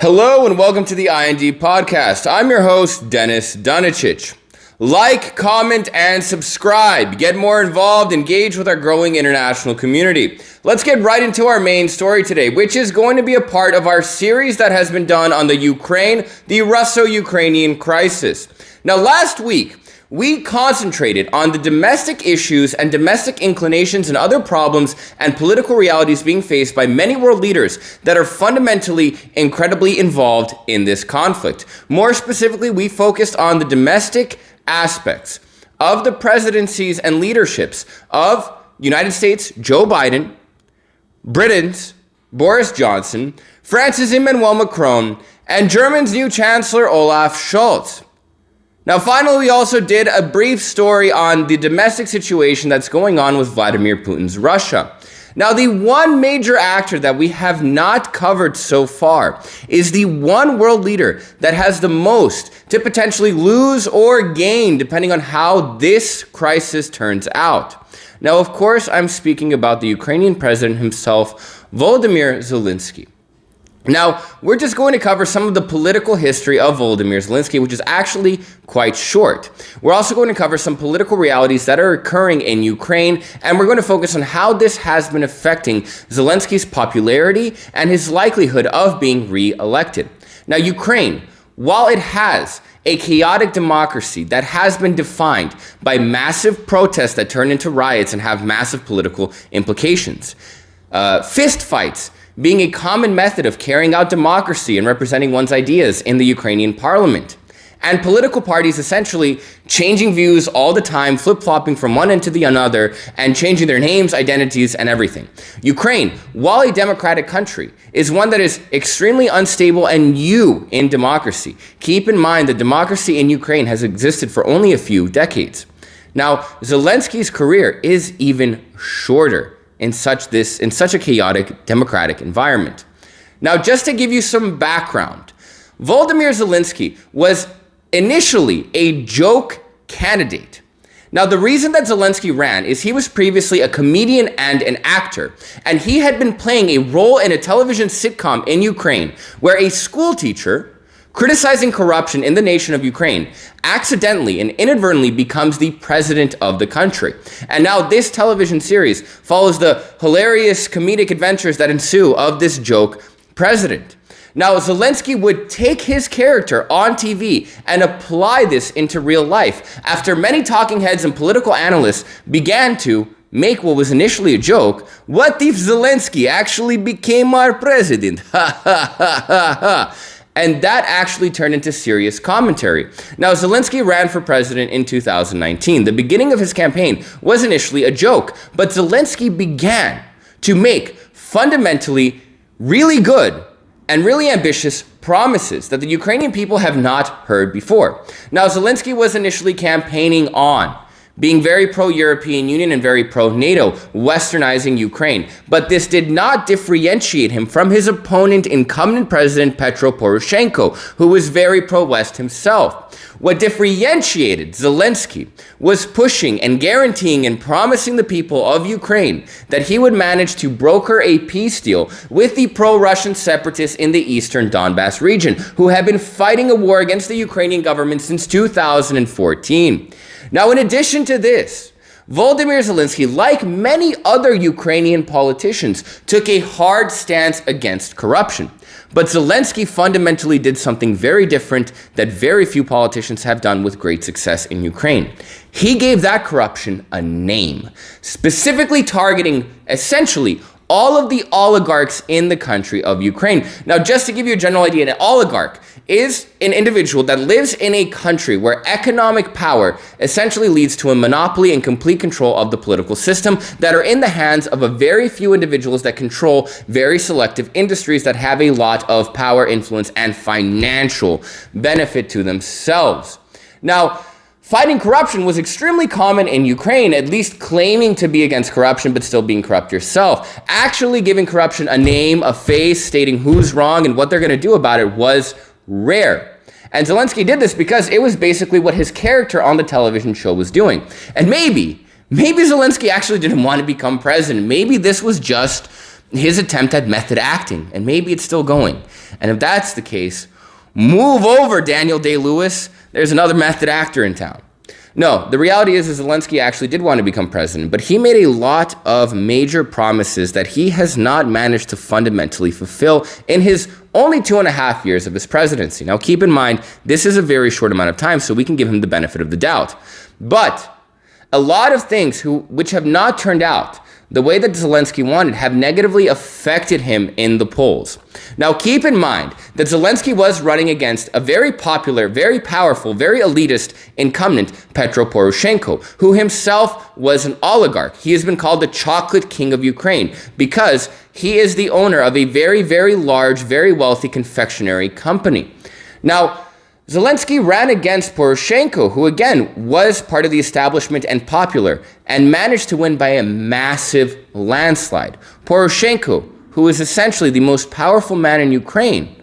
Hello and welcome to the IND podcast. I'm your host, Dennis Dunicic. Like, comment, and subscribe. Get more involved, engage with our growing international community. Let's get right into our main story today, which is going to be a part of our series that has been done on the Russo-Ukrainian Crisis. Now, last week, we concentrated on the domestic issues and domestic inclinations and other problems and political realities being faced by many world leaders that are fundamentally incredibly involved in this conflict. More specifically, we focused on the domestic aspects of the presidencies and leaderships of United States, Joe Biden, Britain's Boris Johnson, France's Emmanuel Macron, and Germany's new Chancellor Olaf Scholz. Now, finally, we also did a brief story on the domestic situation that's going on with Vladimir Putin's Russia. Now, the one major actor that we have not covered so far is the one world leader that has the most to potentially lose or gain depending on how this crisis turns out. Now, of course, I'm speaking about the Ukrainian president himself, Volodymyr Zelenskyy. Now, we're just going to cover some of the political history of Volodymyr Zelenskyy, which is actually quite short. We're also going to cover some political realities that are occurring in Ukraine, and we're going to focus on how this has been affecting Zelenskyy's popularity and his likelihood of being re-elected. Now, Ukraine, while it has a chaotic democracy that has been defined by massive protests that turn into riots and have massive political implications, fistfights being a common method of carrying out democracy and representing one's ideas in the Ukrainian parliament, and political parties essentially changing views all the time, flip-flopping from one end to the other, and changing their names, identities, and everything. Ukraine, while a democratic country, is one that is extremely unstable and new in democracy. Keep in mind that democracy in Ukraine has existed for only a few decades. Now, Zelenskyy's career is even shorter in such a chaotic democratic environment. Now, just to give you some background, Volodymyr Zelenskyy was initially a joke candidate. Now, the reason that Zelenskyy ran is he was previously a comedian and an actor, and he had been playing a role in a television sitcom in Ukraine where a school teacher criticizing corruption in the nation of Ukraine accidentally and inadvertently becomes the president of the country. And now this television series follows the hilarious comedic adventures that ensue of this joke president. Now, Zelenskyy would take his character on TV and apply this into real life after many talking heads and political analysts began to make what was initially a joke. What if Zelenskyy actually became our president? Ha ha ha ha ha. And that actually turned into serious commentary. Now, Zelenskyy ran for president in 2019. The beginning of his campaign was initially a joke, but Zelenskyy began to make fundamentally really good and really ambitious promises that the Ukrainian people have not heard before. Now, Zelenskyy was initially campaigning on being very pro-European Union and very pro-NATO, westernizing Ukraine. But this did not differentiate him from his opponent, incumbent President Petro Poroshenko, who was very pro-West himself. What differentiated Zelenskyy was pushing and guaranteeing and promising the people of Ukraine that he would manage to broker a peace deal with the pro-Russian separatists in the eastern Donbass region, who have been fighting a war against the Ukrainian government since 2014. Now, in addition to this, Volodymyr Zelenskyy, like many other Ukrainian politicians, took a hard stance against corruption. But Zelenskyy fundamentally did something very different that very few politicians have done with great success in Ukraine. He gave that corruption a name, specifically targeting essentially all of the oligarchs in the country of Ukraine. Now, just to give you a general idea, an oligarch is an individual that lives in a country where economic power essentially leads to a monopoly and complete control of the political system that are in the hands of a very few individuals that control very selective industries that have a lot of power, influence, and financial benefit to themselves. Now, fighting corruption was extremely common in Ukraine, at least claiming to be against corruption, but still being corrupt yourself. Actually giving corruption a name, a face, stating who's wrong and what they're going to do about it was rare. And Zelenskyy did this because it was basically what his character on the television show was doing. And maybe Zelenskyy actually didn't want to become president. Maybe this was just his attempt at method acting, and maybe it's still going. And if that's the case, move over, Daniel Day-Lewis. There's another method actor in town. No, the reality is Zelenskyy actually did want to become president, but he made a lot of major promises that he has not managed to fundamentally fulfill in his only 2.5 years of his presidency. Now, keep in mind, this is a very short amount of time, so we can give him the benefit of the doubt. But a lot of things which have not turned out the way that Zelenskyy wanted have negatively affected him in the polls. Now, keep in mind that Zelenskyy was running against a very popular, very powerful, very elitist incumbent, Petro Poroshenko, who himself was an oligarch. He has been called the chocolate king of Ukraine because he is the owner of a very, very large, very wealthy confectionery company. Now, Zelenskyy ran against Poroshenko, who again was part of the establishment and popular, and managed to win by a massive landslide. Poroshenko, who is essentially the most powerful man in Ukraine,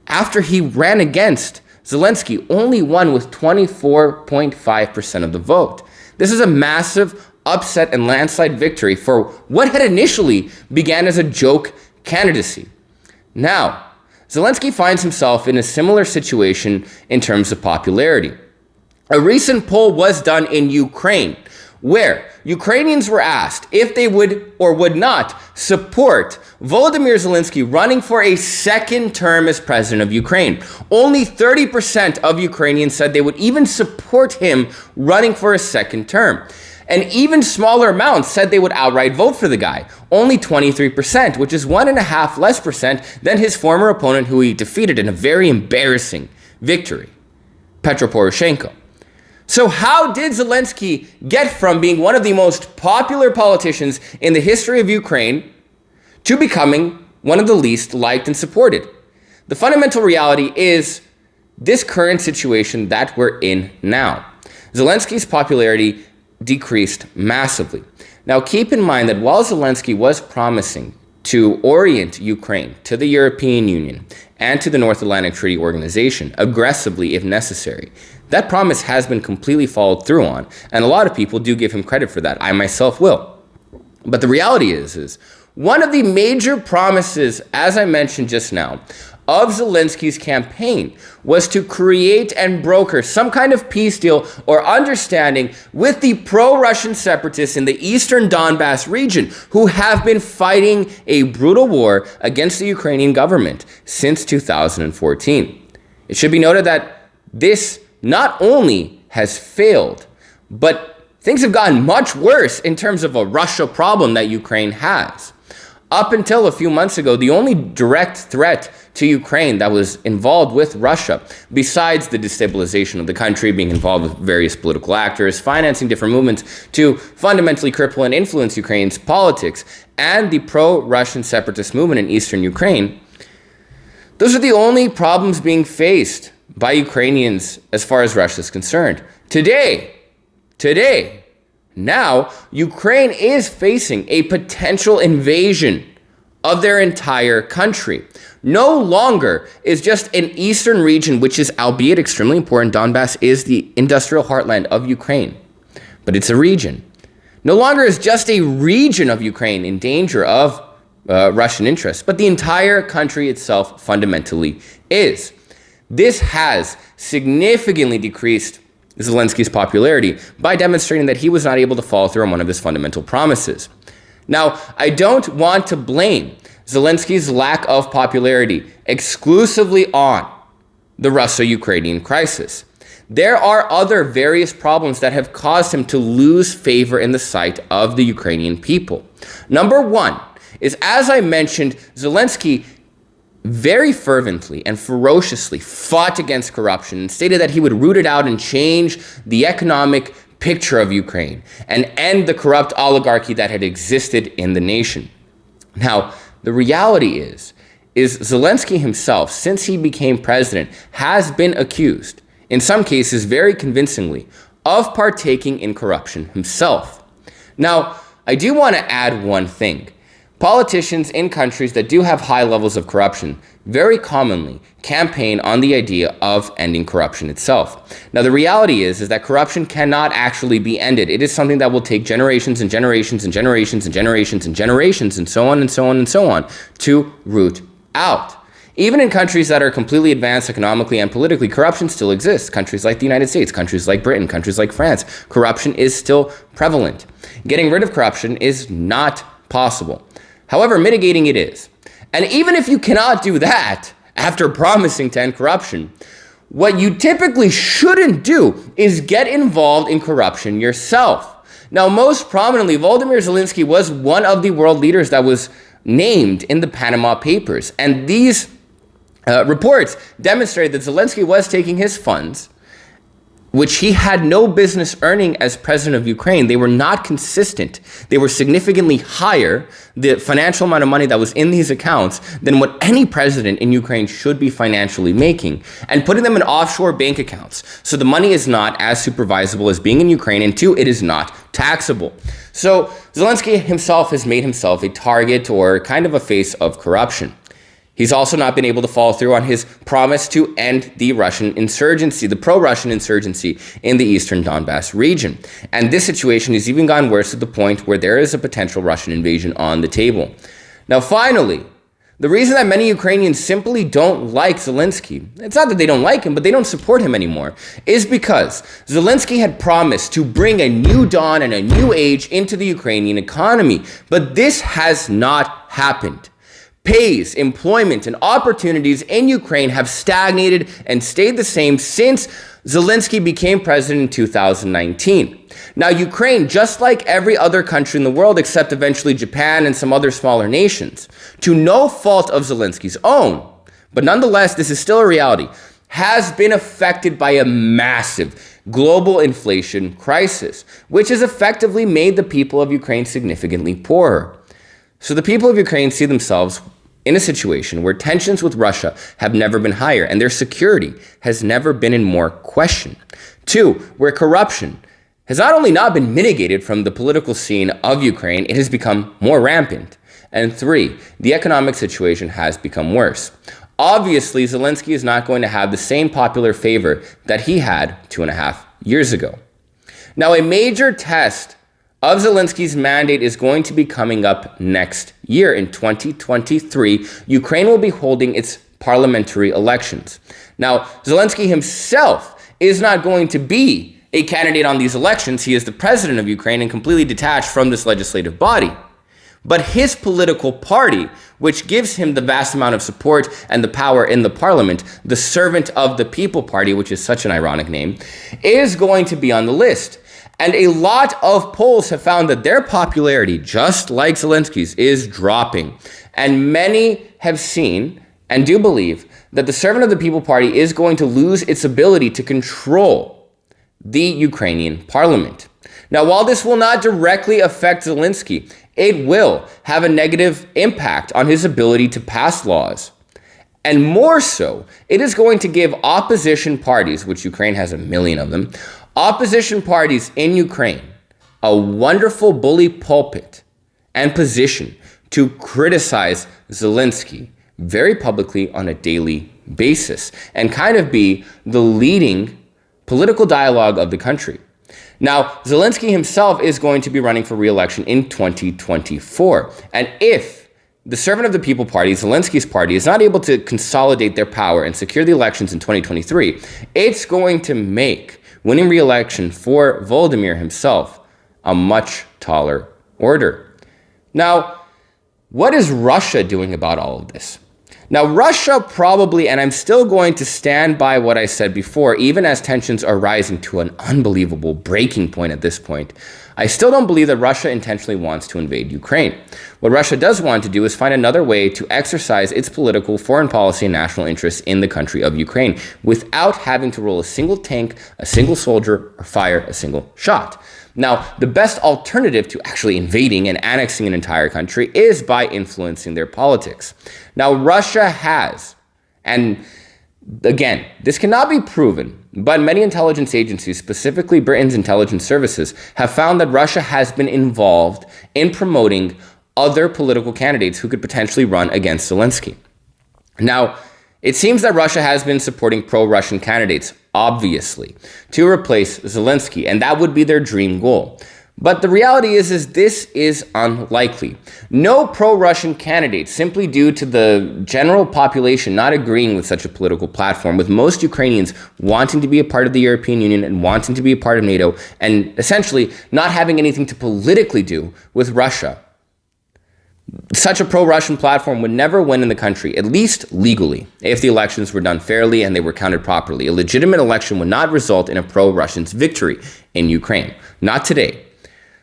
after he ran against Zelenskyy, only won with 24.5% of the vote. This is a massive upset and landslide victory for what had initially began as a joke candidacy. Now, Zelenskyy finds himself in a similar situation in terms of popularity. A recent poll was done in Ukraine, where Ukrainians were asked if they would or would not support Volodymyr Zelenskyy running for a second term as president of Ukraine. Only 30% of Ukrainians said they would even support him running for a second term. An even smaller amount said they would outright vote for the guy, only 23%, which is 1.5% less than his former opponent who he defeated in a very embarrassing victory, Petro Poroshenko. So how did Zelenskyy get from being one of the most popular politicians in the history of Ukraine to becoming one of the least liked and supported? The fundamental reality is this current situation that we're in now. Zelensky's popularity decreased massively. Now, keep in mind that while Zelenskyy was promising to orient Ukraine to the European Union and to the North Atlantic Treaty Organization aggressively if necessary, that promise has been completely followed through on, and a lot of people do give him credit for that. I myself will. But the reality is one of the major promises, as I mentioned just now, of Zelenskyy's campaign was to create and broker some kind of peace deal or understanding with the pro-Russian separatists in the eastern Donbass region who have been fighting a brutal war against the Ukrainian government since 2014. It should be noted that this not only has failed, but things have gotten much worse in terms of a Russia problem that Ukraine has. Up until a few months ago, the only direct threat to Ukraine that was involved with Russia, besides the destabilization of the country, being involved with various political actors, financing different movements to fundamentally cripple and influence Ukraine's politics, and the pro-Russian separatist movement in eastern Ukraine, those are the only problems being faced by Ukrainians as far as Russia is concerned. Now, Ukraine is facing a potential invasion of their entire country. No longer is just an eastern region, which is, albeit extremely important, Donbass is the industrial heartland of Ukraine, but it's a region. No longer is just a region of Ukraine in danger of Russian interests, but the entire country itself fundamentally is. This has significantly decreased Zelenskyy's popularity by demonstrating that he was not able to follow through on one of his fundamental promises. Now, I don't want to blame Zelenskyy's lack of popularity exclusively on the Russo-Ukrainian crisis. There are other various problems that have caused him to lose favor in the sight of the Ukrainian people. Number one is, as I mentioned, Zelenskyy very fervently and ferociously fought against corruption and stated that he would root it out and change the economic picture of Ukraine and end the corrupt oligarchy that had existed in the nation. Now, the reality is Zelenskyy himself, since he became president, has been accused, in some cases very convincingly, of partaking in corruption himself. Now, I do want to add one thing. Politicians in countries that do have high levels of corruption very commonly campaign on the idea of ending corruption itself. Now, the reality is that corruption cannot actually be ended. It is something that will take generations and generations and generations and generations and generations and so on and so on and so on to root out. Even in countries that are completely advanced economically and politically, corruption still exists. Countries like the United States, countries like Britain, countries like France, corruption is still prevalent. Getting rid of corruption is not possible. However, mitigating it is. And even if you cannot do that after promising to end corruption, what you typically shouldn't do is get involved in corruption yourself. Now, most prominently, Volodymyr Zelenskyy was one of the world leaders that was named in the Panama Papers. And these reports demonstrated that Zelenskyy was taking his funds, which he had no business earning as president of Ukraine. They were not consistent. They were significantly higher, the financial amount of money that was in these accounts, than what any president in Ukraine should be financially making, and putting them in offshore bank accounts. So the money is not as supervisable as being in Ukraine, and two, it is not taxable. So Zelenskyy himself has made himself a target or kind of a face of corruption. He's also not been able to follow through on his promise to end the Russian insurgency, the pro-Russian insurgency in the eastern Donbass region. And this situation has even gone worse to the point where there is a potential Russian invasion on the table. Now, finally, the reason that many Ukrainians simply don't like Zelenskyy, it's not that they don't like him, but they don't support him anymore, is because Zelenskyy had promised to bring a new dawn and a new age into the Ukrainian economy. But this has not happened. Pays, employment, and opportunities in Ukraine have stagnated and stayed the same since Zelenskyy became president in 2019. Now, Ukraine, just like every other country in the world, except eventually Japan and some other smaller nations, to no fault of Zelenskyy's own, but nonetheless, this is still a reality, has been affected by a massive global inflation crisis, which has effectively made the people of Ukraine significantly poorer. So the people of Ukraine see themselves in a situation where tensions with Russia have never been higher and their security has never been in more question. Two, where corruption has not only not been mitigated from the political scene of Ukraine, it has become more rampant. And three, the economic situation has become worse. Obviously, Zelenskyy is not going to have the same popular favor that he had 2.5 years ago. Now, a major test of Zelenskyy's mandate is going to be coming up next year. In 2023, Ukraine will be holding its parliamentary elections. Now, Zelenskyy himself is not going to be a candidate on these elections. He is the president of Ukraine and completely detached from this legislative body. But his political party, which gives him the vast amount of support and the power in the parliament, the Servant of the People Party, which is such an ironic name, is going to be on the list. And a lot of polls have found that their popularity, just like Zelenskyy's, is dropping. And many have seen and do believe that the Servant of the People Party is going to lose its ability to control the Ukrainian parliament. Now, while this will not directly affect Zelenskyy, it will have a negative impact on his ability to pass laws. And more so, it is going to give opposition parties, which Ukraine has 1 million of them, opposition parties in Ukraine a wonderful bully pulpit and position to criticize Zelenskyy very publicly on a daily basis and kind of be the leading political dialogue of the country. Now, Zelenskyy himself is going to be running for re-election in 2024. And if the Servant of the People Party, Zelenskyy's party, is not able to consolidate their power and secure the elections in 2023, it's going to make winning re-election for Volodymyr himself a much taller order. Now, what is Russia doing about all of this? Now, Russia probably, and I'm still going to stand by what I said before, even as tensions are rising to an unbelievable breaking point at this point, I still don't believe that Russia intentionally wants to invade Ukraine. What Russia does want to do is find another way to exercise its political, foreign policy, and national interests in the country of Ukraine without having to roll a single tank, a single soldier, or fire a single shot. Now, the best alternative to actually invading and annexing an entire country is by influencing their politics. Now, Russia has, and again, this cannot be proven, but many intelligence agencies, specifically Britain's intelligence services, have found that Russia has been involved in promoting other political candidates who could potentially run against Zelenskyy. Now, it seems that Russia has been supporting pro-Russian candidates, obviously, to replace Zelenskyy, and that would be their dream goal. But the reality is this is unlikely. No pro-Russian candidate, simply due to the general population not agreeing with such a political platform, with most Ukrainians wanting to be a part of the European Union and wanting to be a part of NATO, and essentially not having anything to politically do with Russia. Such a pro-Russian platform would never win in the country, at least legally, if the elections were done fairly and they were counted properly. A legitimate election would not result in a pro-Russian victory in Ukraine. Not today.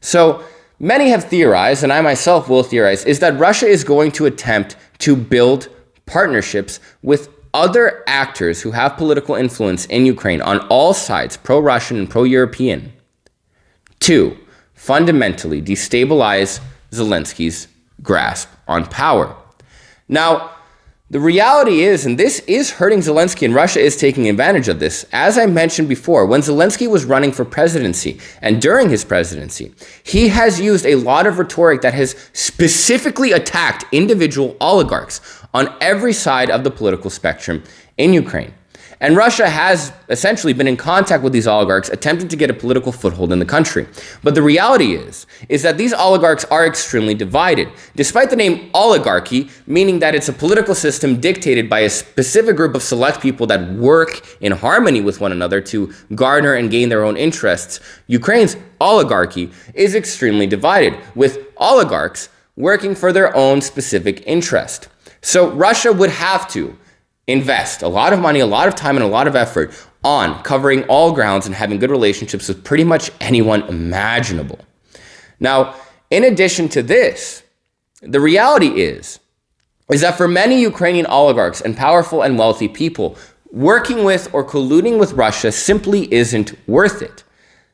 So many have theorized, and I myself will theorize, is that Russia is going to attempt to build partnerships with other actors who have political influence in Ukraine on all sides, pro-Russian and pro-European, to fundamentally destabilize Zelensky's grasp on power. Now, the reality is, and this is hurting Zelenskyy, and Russia is taking advantage of this. As I mentioned before, when Zelenskyy was running for presidency, and during his presidency, he has used a lot of rhetoric that has specifically attacked individual oligarchs on every side of the political spectrum in Ukraine. And Russia has essentially been in contact with these oligarchs, attempting to get a political foothold in the country. But the reality is that these oligarchs are extremely divided. Despite the name oligarchy, meaning that it's a political system dictated by a specific group of select people that work in harmony with one another to garner and gain their own interests, Ukraine's oligarchy is extremely divided, with oligarchs working for their own specific interest. So Russia would have to invest a lot of money, a lot of time, and a lot of effort on covering all grounds and having good relationships with pretty much anyone imaginable. Now, in addition to this, the reality is that for many Ukrainian oligarchs and powerful and wealthy people, working with or colluding with Russia simply isn't worth it.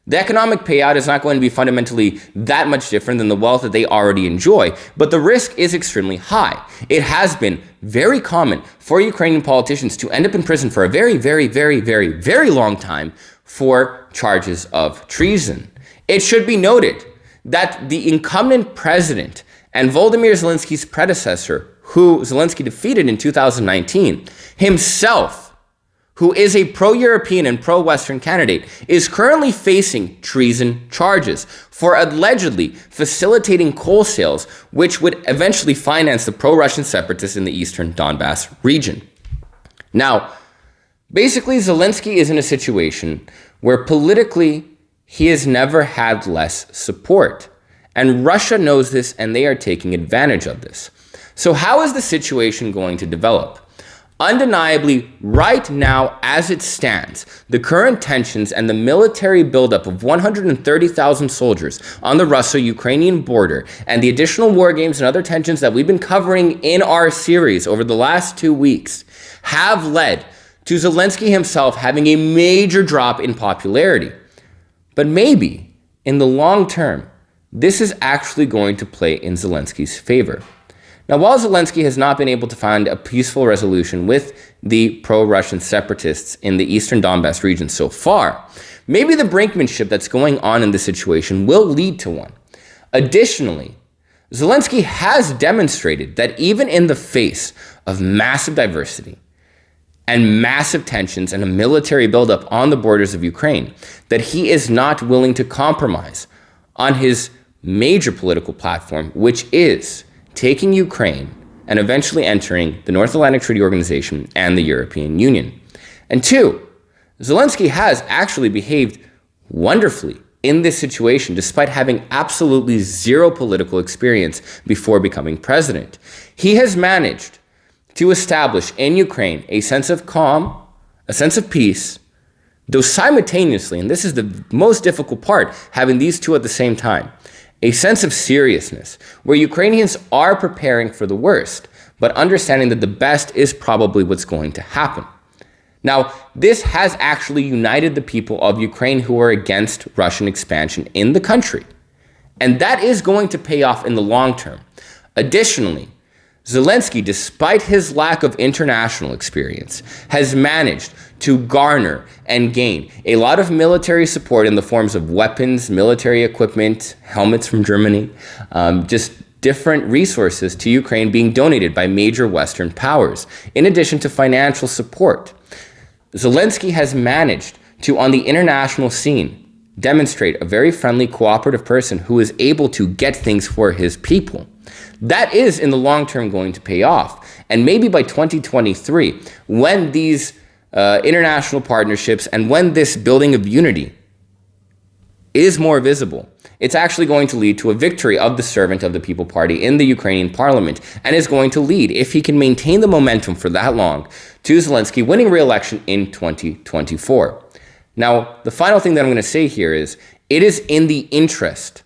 The economic payout is not going to be fundamentally that much different than the wealth that they already enjoy, but the risk is extremely high. It has been very common for Ukrainian politicians to end up in prison for a very, very, very, very, very long time for charges of treason. It should be noted that the incumbent president and Volodymyr Zelenskyy's predecessor, who Zelenskyy defeated in 2019, himself, who is a pro-European and pro-Western candidate, is currently facing treason charges for allegedly facilitating coal sales, which would eventually finance the pro-Russian separatists in the eastern Donbass region. Now, basically, Zelenskyy is in a situation where politically he has never had less support. And Russia knows this, and they are taking advantage of this. So how is the situation going to develop? Undeniably, right now, as it stands, the current tensions and the military buildup of 130,000 soldiers on the Russo-Ukrainian border and the additional war games and other tensions that we've been covering in our series over the last 2 weeks have led to Zelenskyy himself having a major drop in popularity. But maybe, in the long term, this is actually going to play in Zelenskyy's favor. Now, while Zelenskyy has not been able to find a peaceful resolution with the pro-Russian separatists in the eastern Donbass region so far, maybe the brinkmanship that's going on in this situation will lead to one. Additionally, Zelenskyy has demonstrated that even in the face of massive diversity and massive tensions and a military buildup on the borders of Ukraine, that he is not willing to compromise on his major political platform, which is taking Ukraine and eventually entering the North Atlantic Treaty Organization and the European Union. And two, Zelenskyy has actually behaved wonderfully in this situation, despite having absolutely zero political experience before becoming president. He has managed to establish in Ukraine a sense of calm, a sense of peace, though simultaneously, and this is the most difficult part, having these two at the same time, a sense of seriousness, where Ukrainians are preparing for the worst, but understanding that the best is probably what's going to happen. Now, this has actually united the people of Ukraine who are against Russian expansion in the country, and that is going to pay off in the long term. Additionally, Zelenskyy, despite his lack of international experience, has managed to garner and gain a lot of military support in the forms of weapons, military equipment, helmets from Germany, just different resources to Ukraine being donated by major Western powers, in addition to financial support. Zelenskyy has managed to, on the international scene, demonstrate a very friendly, cooperative person who is able to get things for his people. That is, in the long term, going to pay off. And maybe by 2023, when these international partnerships and when this building of unity is more visible, it's actually going to lead to a victory of the servant of the people party in the Ukrainian parliament, and is going to lead, if he can maintain the momentum for that long, to Zelenskyy winning re-election in 2024. Now, the final thing that I'm going to say here is, it is in the interest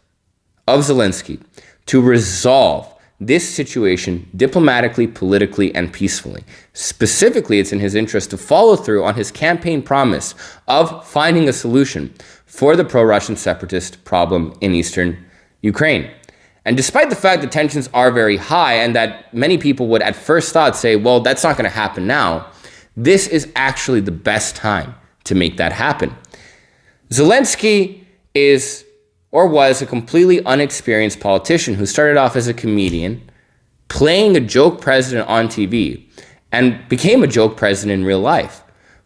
of Zelenskyy to resolve this situation diplomatically, politically, and peacefully. Specifically, it's in his interest to follow through on his campaign promise of finding a solution for the pro-Russian separatist problem in eastern Ukraine. And despite the fact that tensions are very high and that many people would at first thought say, well, that's not going to happen now, this is actually the best time to make that happen. Zelenskyy is or was a completely unexperienced politician who started off as a comedian, playing a joke president on TV, and became a joke president in real life.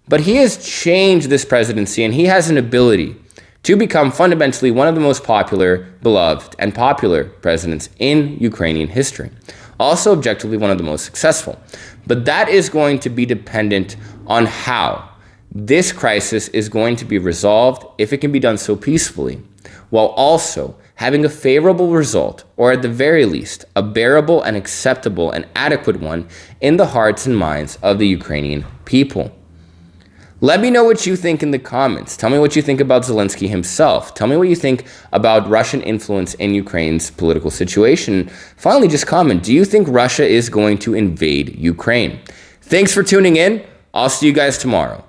But he has changed this presidency, and he has an ability to become fundamentally one of the most popular, beloved, and popular presidents in Ukrainian history. Also objectively one of the most successful. But that is going to be dependent on how this crisis is going to be resolved, if it can be done so peacefully, while also having a favorable result, or at the very least, a bearable and acceptable and adequate one in the hearts and minds of the Ukrainian people. Let me know what you think in the comments. Tell me what you think about Zelenskyy himself. Tell me what you think about Russian influence in Ukraine's political situation. Finally, just comment, do you think Russia is going to invade Ukraine? Thanks for tuning in. I'll see you guys tomorrow.